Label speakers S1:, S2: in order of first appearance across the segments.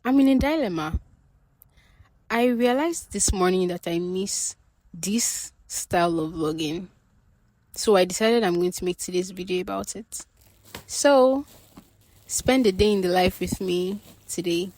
S1: I'm in a dilemma. I realized this morning that I miss this style of vlogging. So I decided I'm going to make today's video about it. So spend a day in the life with me today.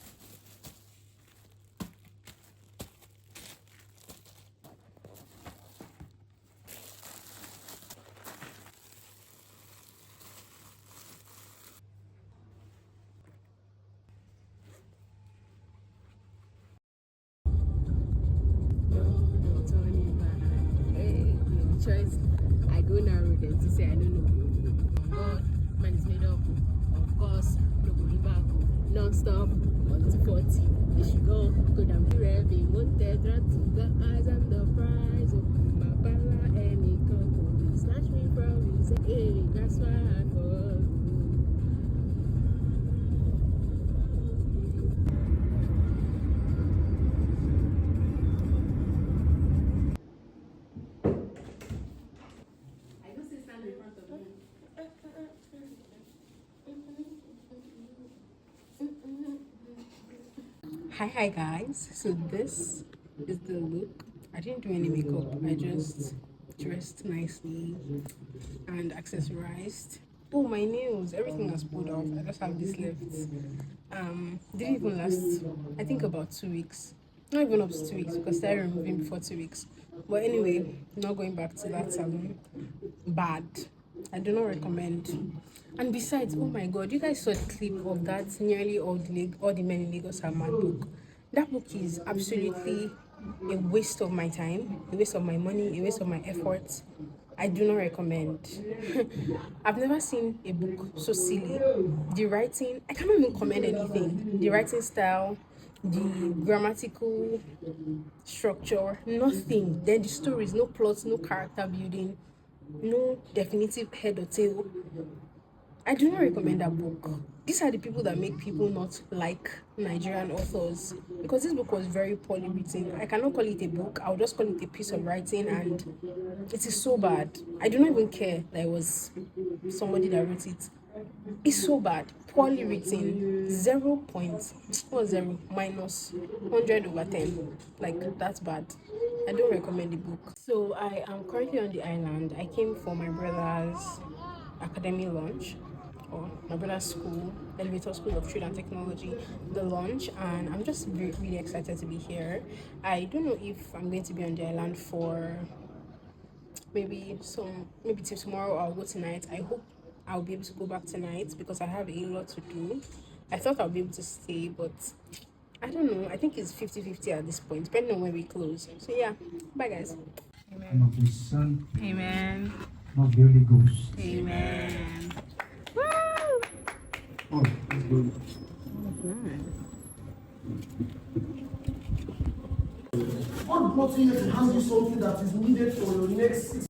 S1: Choice I go narrow them to say I don't know. God, man is made up. Of course, no going back, non-stop, 1 to 40. They should go down the revving, wanted, the eyes and the prize. Oh, my bala, any couple, snatch me from his hey, that's why I fall. Hi guys, so this is the look. I didn't do any makeup, I just dressed nicely and accessorized. Oh, my nails, everything was pulled off. I just have this left. Didn't even last, I think about 2 weeks, not even up to 2 weeks, because I started removing before 2 weeks. But anyway, not going back to that salon. Bad. I do not recommend. And besides, oh my god, you guys saw the clip of that nearly all the men in Lagos are mad book. That book is absolutely a waste of my time, a waste of my money, a waste of my effort. I do not recommend. I've never seen a book so silly. The writing, I cannot even comment anything. The writing style, the grammatical structure, nothing. Then the stories, no plots, no character building, no definitive head or tail. I do not recommend that book. These are the people that make people not like Nigerian authors, because this book was very poorly written. I cannot call it a book, I'll just call it a piece of writing, and it is so bad. I do not even care that it was somebody that wrote it. It's so bad, poorly written, 0 points, or 0 minus 100/10. Like, that's bad. I don't recommend the book. So I am currently on the island. I came for my brother's academy launch, or my brother's school, Elevator School of Trade and Technology, the launch, and I'm just really excited to be here. I don't know if I'm going to be on the island for maybe till tomorrow, or I'll go tonight. I hope I'll be able to go back tonight because I have a lot to do. I thought I'll be able to stay, but I don't know. I think it's 50-50 at this point, depending on when we close. So yeah, bye guys.
S2: And of His Son,
S1: Amen.
S2: of the Holy Ghost.
S1: Amen.
S2: Oh, let's go.
S3: God brought you here to hand you something that is needed for your next